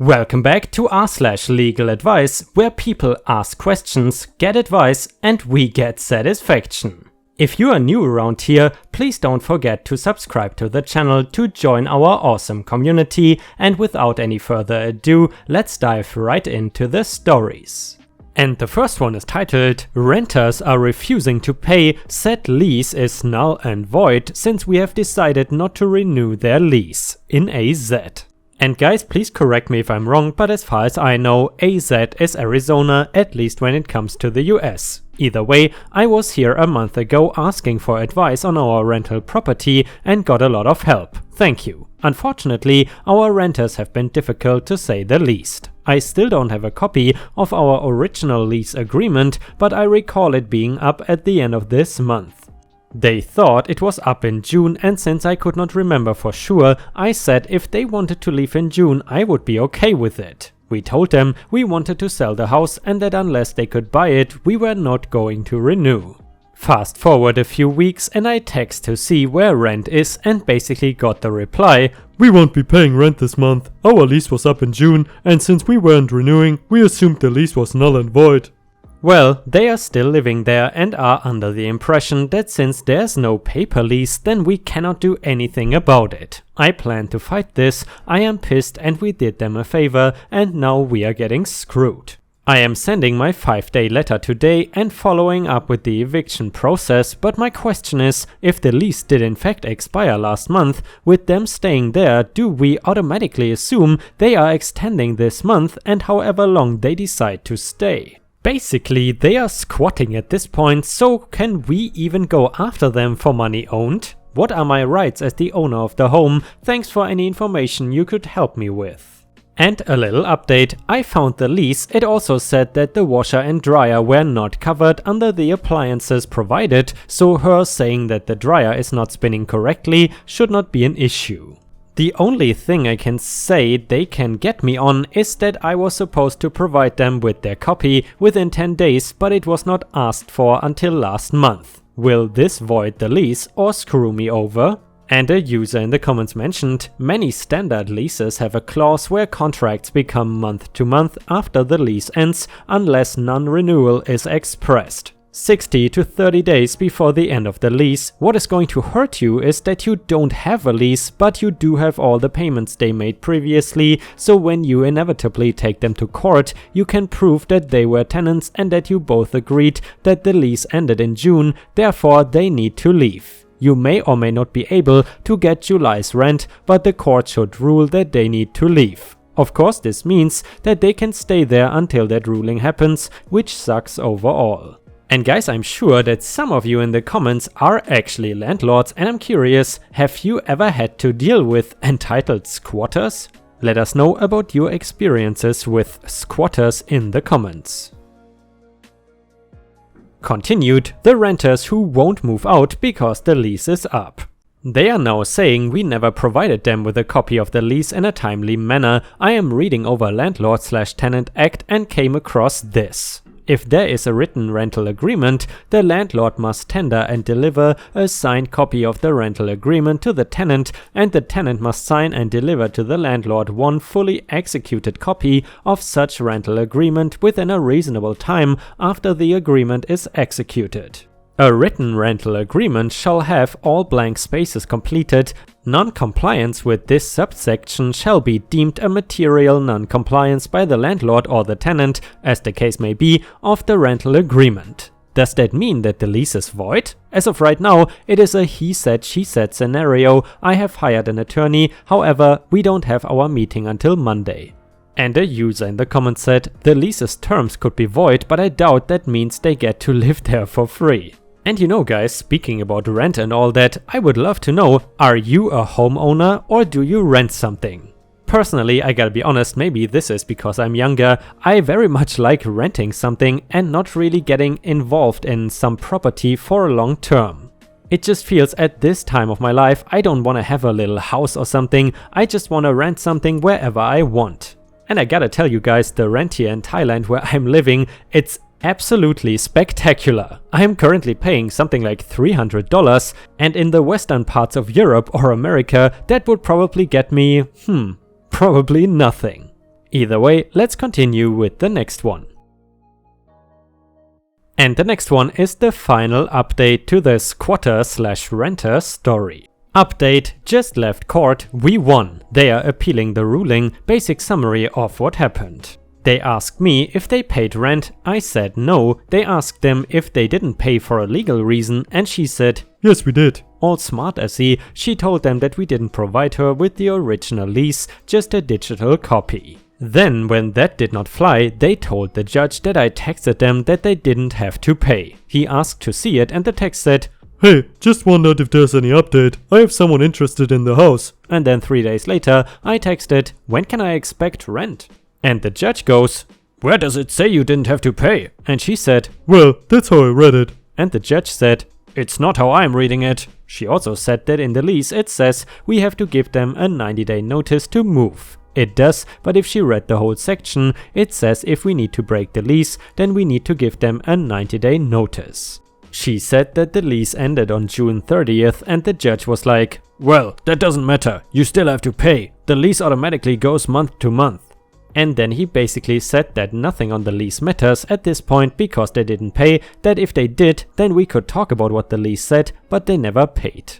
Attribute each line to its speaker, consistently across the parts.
Speaker 1: Welcome back to r/LegalAdvice, where people ask questions, get advice, and we get satisfaction. If you are new around here, please don't forget to subscribe to the channel to join our awesome community, and without any further ado, let's dive right into the stories. And the first one is titled, "Renters are refusing to pay, said lease is null and void since we have decided not to renew their lease, in AZ." And guys, please correct me if I'm wrong, but as far as I know, AZ is Arizona, at least when it comes to the US. Either way, I was here a month ago asking for advice on our rental property and got a lot of help. Thank you. Unfortunately, our renters have been difficult to say the least. I still don't have a copy of our original lease agreement, but I recall it being up at the end of this month. They thought it was up in June, and since I could not remember for sure, I said if they wanted to leave in June, I would be okay with it. We told them we wanted to sell the house and that unless they could buy it, we were not going to renew. Fast forward a few weeks and I text to see where rent is and basically got the reply, "We won't be paying rent this month. Our lease was up in June, and since we weren't renewing, we assumed the lease was null and void." Well, they are still living there and are under the impression that since there's no paper lease, then we cannot do anything about it. I plan to fight this, I am pissed and we did them a favor and now we are getting screwed. I am sending my 5-day letter today and following up with the eviction process, but my question is, if the lease did in fact expire last month, with them staying there, do we automatically assume they are extending this month and however long they decide to stay? Basically, they are squatting at this point, so can we even go after them for money owned? What are my rights as the owner of the home? Thanks for any information you could help me with. And a little update, I found the lease. It also said that the washer and dryer were not covered under the appliances provided, so her saying that the dryer is not spinning correctly should not be an issue. The only thing I can say they can get me on is that I was supposed to provide them with their copy within 10 days, but it was not asked for until last month. Will this void the lease or screw me over? And a user in the comments mentioned, many standard leases have a clause where contracts become month to month after the lease ends unless non-renewal is expressed. 60 to 30 days before the end of the lease. What is going to hurt you is that you don't have a lease, but you do have all the payments they made previously, so when you inevitably take them to court, you can prove that they were tenants and that you both agreed that the lease ended in June, therefore they need to leave. You may or may not be able to get July's rent, but the court should rule that they need to leave. Of course, this means that they can stay there until that ruling happens, which sucks overall. And guys, I'm sure that some of you in the comments are actually landlords, and I'm curious, have you ever had to deal with entitled squatters? Let us know about your experiences with squatters in the comments. Continued, the renters who won't move out because the lease is up. They are now saying we never provided them with a copy of the lease in a timely manner. I am reading over Landlord/Tenant Act and came across this. If there is a written rental agreement, the landlord must tender and deliver a signed copy of the rental agreement to the tenant, and the tenant must sign and deliver to the landlord one fully executed copy of such rental agreement within a reasonable time after the agreement is executed. A written rental agreement shall have all blank spaces completed. Non-compliance with this subsection shall be deemed a material non-compliance by the landlord or the tenant, as the case may be, of the rental agreement. Does that mean that the lease is void? As of right now, it is a he said she said scenario. I have hired an attorney, however, we don't have our meeting until Monday. And a user in the comments said, the lease's terms could be void, but I doubt that means they get to live there for free. And you know guys, speaking about rent and all that, I would love to know, are you a homeowner or do you rent something? Personally, I gotta be honest, maybe this is because I'm younger, I very much like renting something and not really getting involved in some property for a long term. It just feels at this time of my life, I don't want to have a little house or something, I just want to rent something wherever I want. And I gotta tell you guys, the rent here in Thailand where I'm living, it's absolutely spectacular. I am currently paying something like $300, and in the western parts of Europe or America, that would probably get me, probably nothing. Either way, let's continue with the next one. And the next one is the final update to the squatter/renter story. Update: just left court, we won. They are appealing the ruling. Basic summary of what happened. They asked me if they paid rent, I said no. They asked them if they didn't pay for a legal reason, and she said, yes we did. All smart as she told them that we didn't provide her with the original lease, just a digital copy. Then, when that did not fly, they told the judge that I texted them that they didn't have to pay. He asked to see it and the text said, hey, just wondered if there's any update. I have someone interested in the house. And then 3 days later, I texted, when can I expect rent? And the judge goes, where does it say you didn't have to pay? And she said, well, that's how I read it. And the judge said, it's not how I'm reading it. She also said that in the lease it says we have to give them a 90-day notice to move. It does, but if she read the whole section, it says if we need to break the lease, then we need to give them a 90-day notice. She said that the lease ended on June 30th and the judge was like, well, that doesn't matter, you still have to pay. The lease automatically goes month to month. And then he basically said that nothing on the lease matters at this point because they didn't pay, that if they did, then we could talk about what the lease said, but they never paid.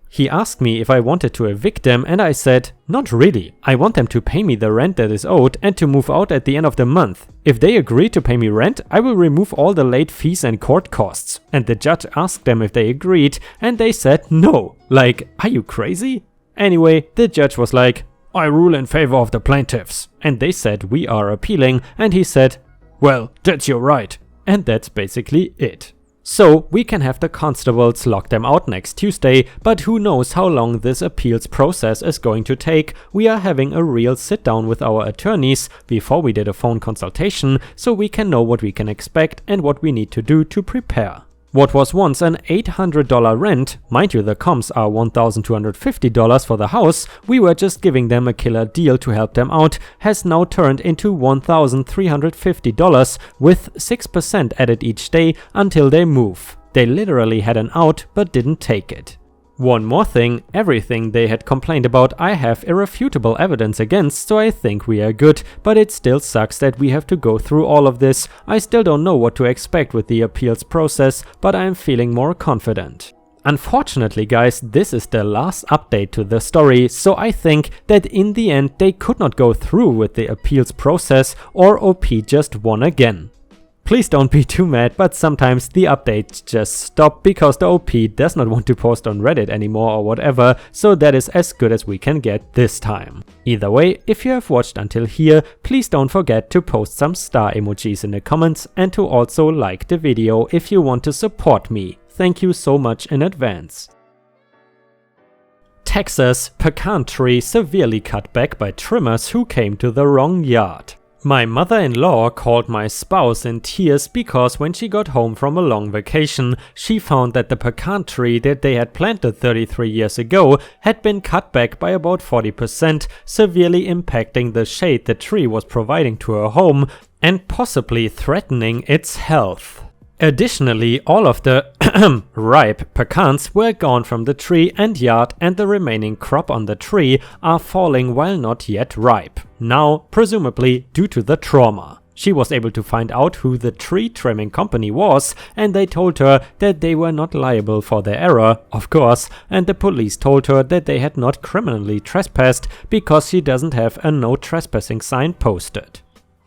Speaker 1: He asked me if I wanted to evict them and I said, not really. I want them to pay me the rent that is owed and to move out at the end of the month. If they agree to pay me rent, I will remove all the late fees and court costs. And the judge asked them if they agreed and they said no. Like, are you crazy? Anyway, the judge was like, I rule in favor of the plaintiffs. And they said we are appealing and he said, well, that's your right. And that's basically it. So we can have the constables lock them out next Tuesday, but who knows how long this appeals process is going to take. We are having a real sit down with our attorneys before we did a phone consultation so we can know what we can expect and what we need to do to prepare. What was once an $800 rent, mind you the comps are $1,250 for the house, we were just giving them a killer deal to help them out, has now turned into $1,350 with 6% added each day until they move. They literally had an out but didn't take it. One more thing, everything they had complained about I have irrefutable evidence against, so I think we are good, but it still sucks that we have to go through all of this. I still don't know what to expect with the appeals process, but I am feeling more confident. Unfortunately guys, this is the last update to the story, so I think that in the end they could not go through with the appeals process or OP just won again. Please don't be too mad, but sometimes the updates just stop because the OP does not want to post on Reddit anymore or whatever, so that is as good as we can get this time. Either way, if you have watched until here, please don't forget to post some star emojis in the comments and to also like the video if you want to support me. Thank you so much in advance. Texas pecan tree severely cut back by trimmers who came to the wrong yard. My mother-in-law called my spouse in tears because when she got home from a long vacation, she found that the pecan tree that they had planted 33 years ago had been cut back by about 40%, severely impacting the shade the tree was providing to her home and possibly threatening its health. Additionally, all of the ripe pecans were gone from the tree and yard, and the remaining crop on the tree are falling while not yet ripe. Now, presumably due to the trauma. She was able to find out who the tree trimming company was, and they told her that they were not liable for their error, of course, and the police told her that they had not criminally trespassed because she doesn't have a no trespassing sign posted.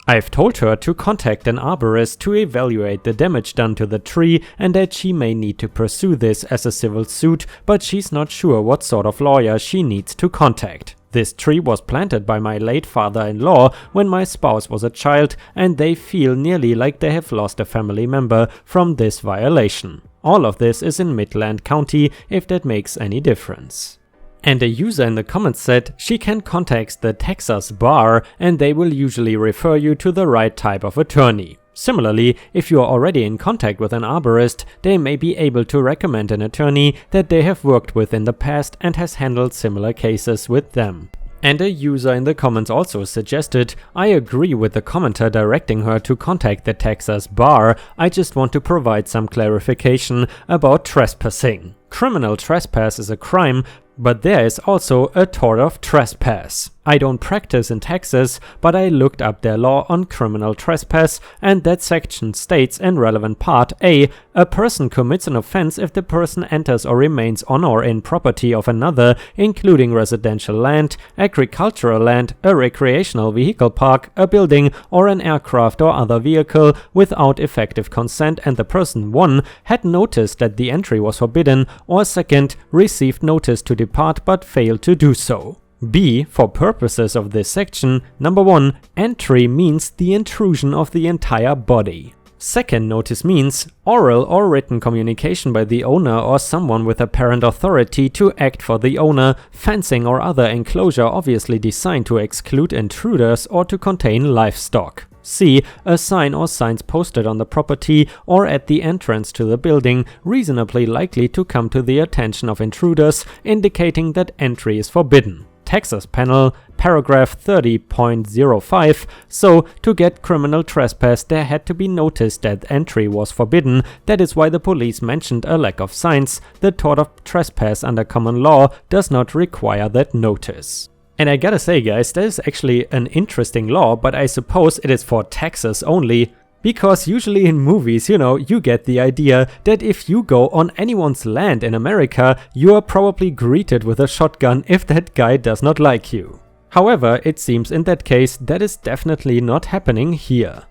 Speaker 1: I've told her to contact an arborist to evaluate the damage done to the tree and that she may need to pursue this as a civil suit, but she's not sure what sort of lawyer she needs to contact. This tree was planted by my late father-in-law when my spouse was a child, and they feel nearly like they have lost a family member from this violation. All of this is in Midland County, if that makes any difference. And a user in the comments said she can contact the Texas bar and they will usually refer you to the right type of attorney. Similarly, if you are already in contact with an arborist, they may be able to recommend an attorney that they have worked with in the past and has handled similar cases with them. And a user in the comments also suggested, I agree with the commenter directing her to contact the Texas bar, I just want to provide some clarification about trespassing. Criminal trespass is a crime, but there is also a tort of trespass. I don't practice in Texas, but I looked up their law on criminal trespass, and that section states in relevant part A person commits an offense if the person enters or remains on or in property of another, including residential land, agricultural land, a recreational vehicle park, a building, or an aircraft or other vehicle without effective consent, and the person 1 had noticed that the entry was forbidden, or second, received notice to depart but failed to do so. B. For purposes of this section, number 1, entry means the intrusion of the entire body. Second, notice means oral or written communication by the owner or someone with apparent authority to act for the owner, fencing or other enclosure obviously designed to exclude intruders or to contain livestock. C. A sign or signs posted on the property or at the entrance to the building, reasonably likely to come to the attention of intruders, indicating that entry is forbidden. Texas Penal, paragraph 30.05, so to get criminal trespass there had to be notice that entry was forbidden. That is why the police mentioned a lack of signs. The tort of trespass under common law does not require that notice. And I gotta say guys, that is actually an interesting law, but I suppose it is for Texas only. Because usually in movies, you get the idea that if you go on anyone's land in America, you are probably greeted with a shotgun if that guy does not like you. However, it seems in that case that is definitely not happening here.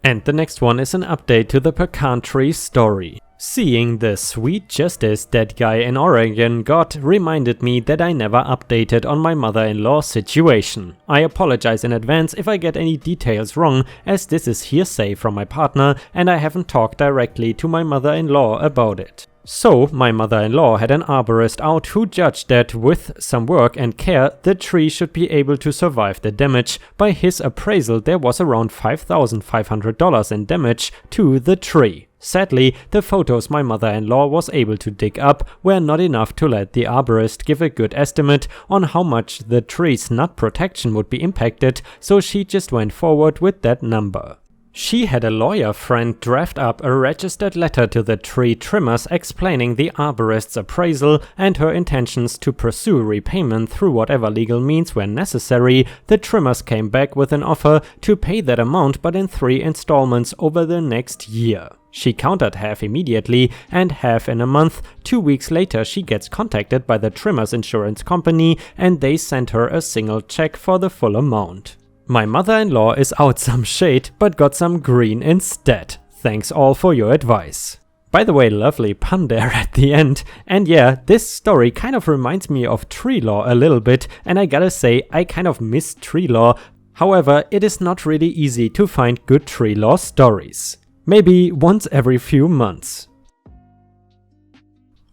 Speaker 1: And the next one is an update to the pecan tree story. Seeing the sweet justice that guy in Oregon got reminded me that I never updated on my mother-in-law situation. I apologize in advance if I get any details wrong, as this is hearsay from my partner and I haven't talked directly to my mother-in-law about it. So, my mother-in-law had an arborist out who judged that with some work and care, the tree should be able to survive the damage. By his appraisal, there was around $5,500 in damage to the tree. Sadly, the photos my mother-in-law was able to dig up were not enough to let the arborist give a good estimate on how much the tree's nut protection would be impacted, so she just went forward with that number. She had a lawyer friend draft up a registered letter to the tree trimmers explaining the arborist's appraisal and her intentions to pursue repayment through whatever legal means were necessary. The trimmers came back with an offer to pay that amount but in 3 installments over the next year. She countered half immediately and half in a month. 2 weeks later she gets contacted by the trimmer's insurance company and they sent her a single check for the full amount. My mother-in-law is out some shade but got some green instead. Thanks all for your advice. By the way, lovely pun there at the end. And yeah, this story kind of reminds me of tree law a little bit, and I gotta say I kind of miss tree law. However, it is not really easy to find good tree law stories. Maybe once every few months.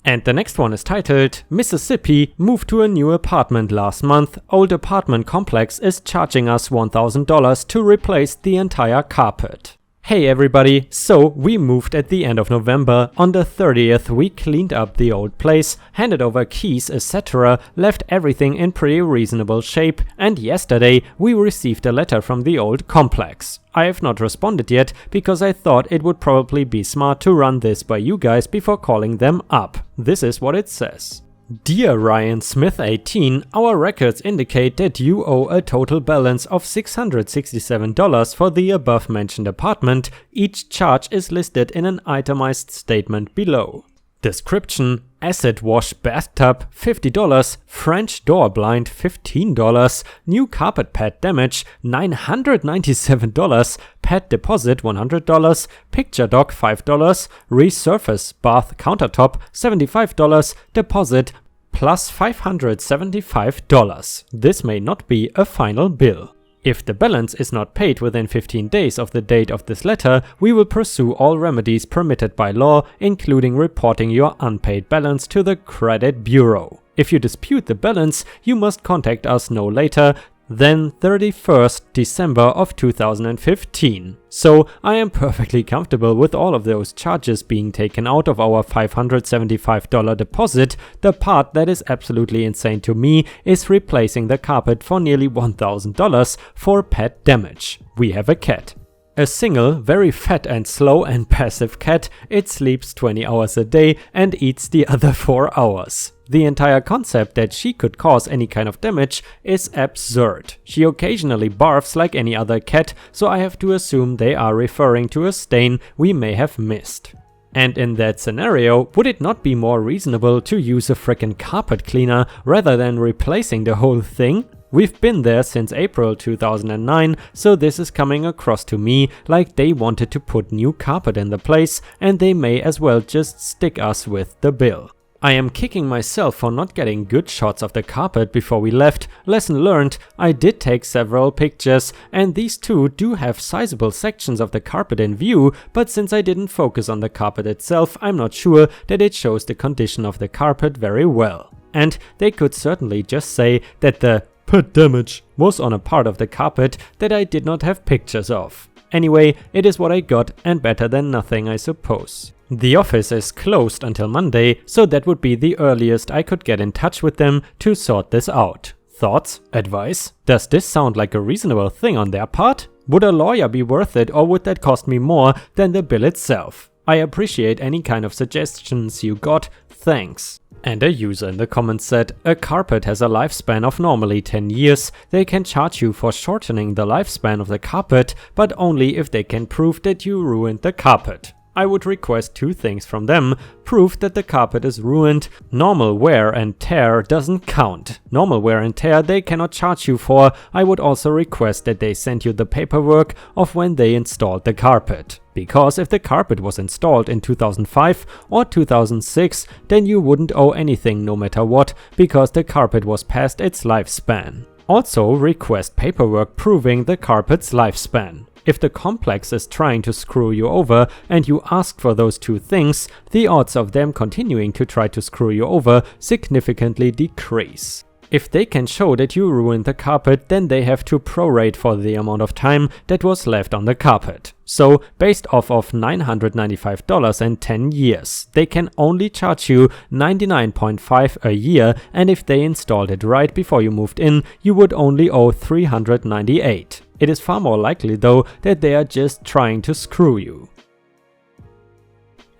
Speaker 1: And the next one is titled, Mississippi moved to a new apartment last month. Old apartment complex is charging us $1,000 to replace the entire carpet. Hey everybody, so we moved at the end of November. On the 30th we cleaned up the old place, handed over keys etc, left everything in pretty reasonable shape, and yesterday we received a letter from the old complex. I have not responded yet because I thought it would probably be smart to run this by you guys before calling them up. This is what it says. Dear Ryan Smith 18, our records indicate that you owe a total balance of $667 for the above mentioned apartment. Each charge is listed in an itemized statement below. Description: acid wash bathtub $50, French door blind $15, new carpet pad damage $997, pad deposit $100, picture dock $5, resurface bath countertop $75, deposit plus $575. This may not be a final bill. If the balance is not paid within 15 days of the date of this letter, we will pursue all remedies permitted by law, including reporting your unpaid balance to the Credit Bureau. If you dispute the balance, you must contact us no later than 31st December of 2015. So I am perfectly comfortable with all of those charges being taken out of our $575 deposit. The part that is absolutely insane to me is replacing the carpet for nearly $1,000 for pet damage. We have a cat. A single, very fat and slow and passive cat. It sleeps 20 hours a day and eats the other 4 hours. The entire concept that she could cause any kind of damage is absurd. She occasionally barfs like any other cat, so I have to assume they are referring to a stain we may have missed. And in that scenario, would it not be more reasonable to use a frickin' carpet cleaner rather than replacing the whole thing? We've been there since April 2009, so this is coming across to me like they wanted to put new carpet in the place and they may as well just stick us with the bill. I am kicking myself for not getting good shots of the carpet before we left. Lesson learned, I did take several pictures and these two do have sizable sections of the carpet in view, but since I didn't focus on the carpet itself, I'm not sure that it shows the condition of the carpet very well. And they could certainly just say that the damage was on a part of the carpet that I did not have pictures of. Anyway, it is what I got and better than nothing, I suppose. The office is closed until Monday, so that would be the earliest I could get in touch with them to sort this out. Thoughts? Advice? Does this sound like a reasonable thing on their part? Would a lawyer be worth it, or would that cost me more than the bill itself? I appreciate any kind of suggestions you got, thanks. And a user in the comments said, a carpet has a lifespan of normally 10 years. They can charge you for shortening the lifespan of the carpet, but only if they can prove that you ruined the carpet. I would request two things from them: proof that the carpet is ruined. Normal wear and tear doesn't count. Normal wear and tear they cannot charge you for. I would also request that they send you the paperwork of when they installed the carpet. Because if the carpet was installed in 2005 or 2006, then you wouldn't owe anything no matter what, because the carpet was past its lifespan. Also request paperwork proving the carpet's lifespan. If the complex is trying to screw you over and you ask for those two things, the odds of them continuing to try to screw you over significantly decrease. If they can show that you ruined the carpet, then they have to prorate for the amount of time that was left on the carpet. So, based off of $995 and 10 years, they can only charge you $99.5 a year, and if they installed it right before you moved in, you would only owe $398. It is far more likely though that they are just trying to screw you.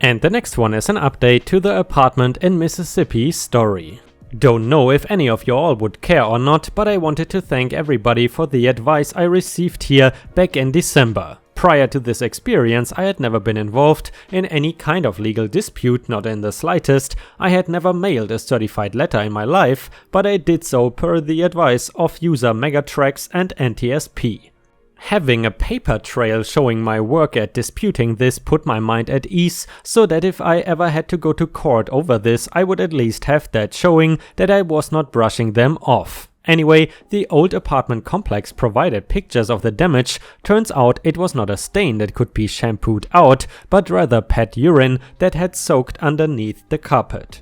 Speaker 1: And the next one is an update to the apartment in Mississippi story. Don't know if any of you all would care or not, but I wanted to thank everybody for the advice I received here back in December. Prior to this experience, I had never been involved in any kind of legal dispute, not in the slightest. I had never mailed a certified letter in my life, but I did so per the advice of user Megatrax and NTSP. Having a paper trail showing my work at disputing this put my mind at ease, so that if I ever had to go to court over this, I would at least have that showing that I was not brushing them off. Anyway, the old apartment complex provided pictures of the damage. Turns out it was not a stain that could be shampooed out, but rather pet urine that had soaked underneath the carpet.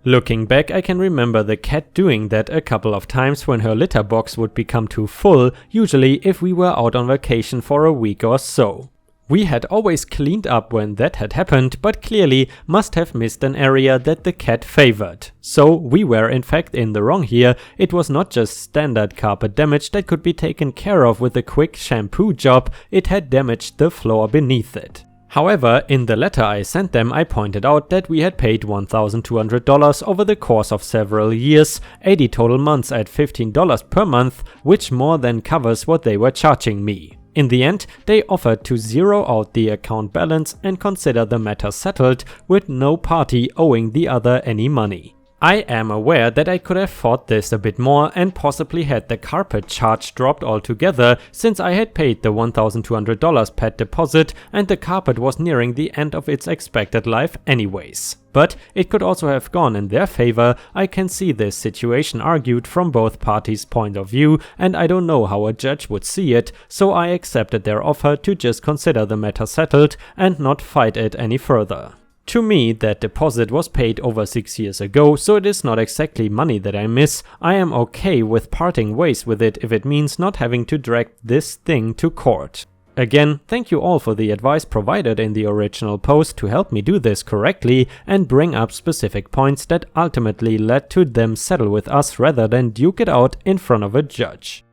Speaker 1: Looking back, I can remember the cat doing that a couple of times when her litter box would become too full, usually if we were out on vacation for a week or so. We had always cleaned up when that had happened, but clearly must have missed an area that the cat favored. So we were in fact in the wrong here. It was not just standard carpet damage that could be taken care of with a quick shampoo job, it had damaged the floor beneath it. However, in the letter I sent them, I pointed out that we had paid $1,200 over the course of several years, 80 total months at $15 per month, which more than covers what they were charging me. In the end, they offered to zero out the account balance and consider the matter settled, with no party owing the other any money. I am aware that I could have fought this a bit more and possibly had the carpet charge dropped altogether, since I had paid the $1,200 pet deposit and the carpet was nearing the end of its expected life anyways. But it could also have gone in their favor. I can see this situation argued from both parties' point of view, and I don't know how a judge would see it, so I accepted their offer to just consider the matter settled and not fight it any further. To me, that deposit was paid over 6 years ago, so it is not exactly money that I miss. I am okay with parting ways with it if it means not having to drag this thing to court. Again, thank you all for the advice provided in the original post to help me do this correctly and bring up specific points that ultimately led to them settle with us rather than duke it out in front of a judge.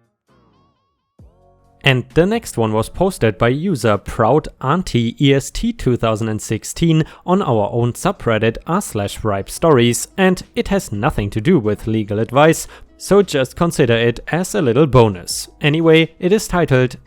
Speaker 1: And the next one was posted by user ProudAuntie EST2016 on our own subreddit r/ripestories, and it has nothing to do with legal advice, so just consider it as a little bonus. Anyway, it is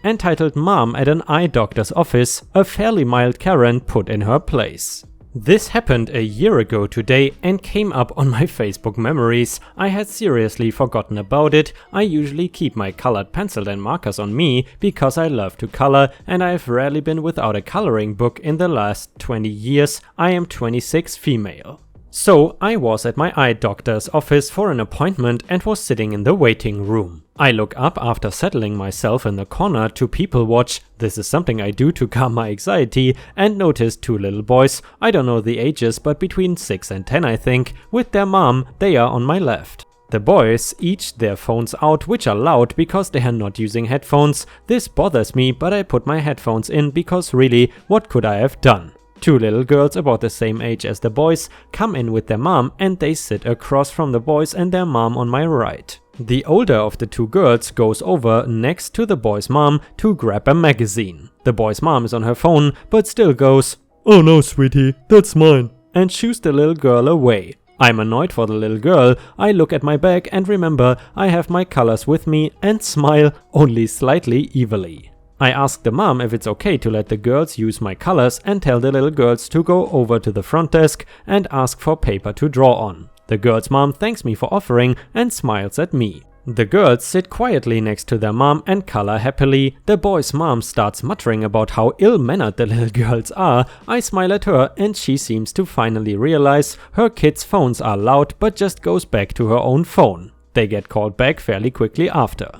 Speaker 1: entitled Mom at an Eye Doctor's Office, a fairly mild Karen put in her place. This happened a year ago today and came up on my Facebook memories. I had seriously forgotten about it. I usually keep my colored pencil and markers on me because I love to color, and I have rarely been without a coloring book in the last 20 years. I am 26, female. So I was at my eye doctor's office for an appointment and was sitting in the waiting room. I look up after settling myself in the corner to people watch. This is something I do to calm my anxiety, and noticed two little boys, I don't know the ages, but between 6 and 10 I think, with their mom. They are on my left. The boys each their phones out, which are loud because they are not using headphones. This bothers me, but I put my headphones in because really, what could I have done? Two little girls about the same age as the boys come in with their mom, and they sit across from the boys and their mom on my right. The older of the two girls goes over next to the boy's mom to grab a magazine. The boy's mom is on her phone, but still goes, "Oh no, sweetie, that's mine," and shoos the little girl away. I'm annoyed for the little girl. I look at my bag and remember I have my colors with me and smile, only slightly evilly. I ask the mom if it's okay to let the girls use my colors and tell the little girls to go over to the front desk and ask for paper to draw on. The girl's mom thanks me for offering and smiles at me. The girls sit quietly next to their mom and color happily. The boy's mom starts muttering about how ill-mannered the little girls are. I smile at her and she seems to finally realize her kids' phones are loud, but just goes back to her own phone. They get called back fairly quickly after.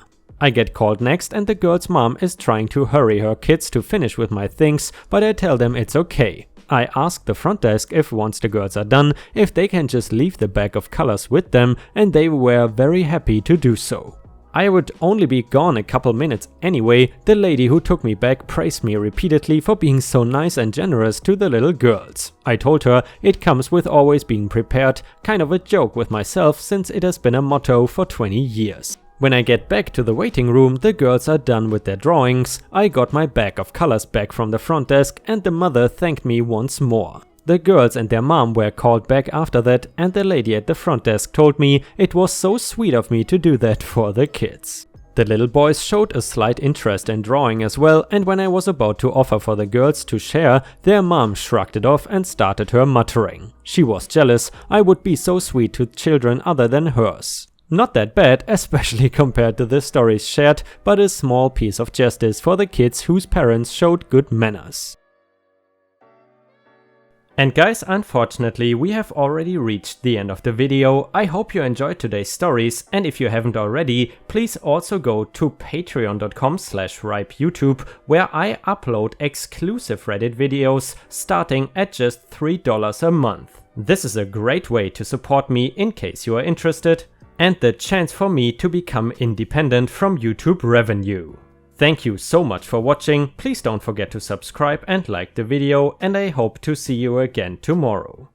Speaker 1: I get called next and the girl's mom is trying to hurry her kids to finish with my things, but I tell them it's okay. I ask the front desk if once the girls are done, if they can just leave the bag of colors with them, and they were very happy to do so. I would only be gone a couple minutes anyway. The lady who took me back praised me repeatedly for being so nice and generous to the little girls. I told her it comes with always being prepared, kind of a joke with myself since it has been a motto for 20 years. When I get back to the waiting room, the girls are done with their drawings. I got my bag of colors back from the front desk and the mother thanked me once more. The girls and their mom were called back after that, and the lady at the front desk told me it was so sweet of me to do that for the kids. The little boys showed a slight interest in drawing as well, and when I was about to offer for the girls to share, their mom shrugged it off and started her muttering. She was jealous. I would be so sweet to children other than hers. Not that bad, especially compared to the stories shared, but a small piece of justice for the kids whose parents showed good manners. And guys, unfortunately we have already reached the end of the video. I hope you enjoyed today's stories, and if you haven't already, please also go to patreon.com/ripeyoutube, where I upload exclusive Reddit videos starting at just $3 a month. This is a great way to support me in case you are interested, and the chance for me to become independent from YouTube revenue. Thank you so much for watching. Please don't forget to subscribe and like the video, and I hope to see you again tomorrow.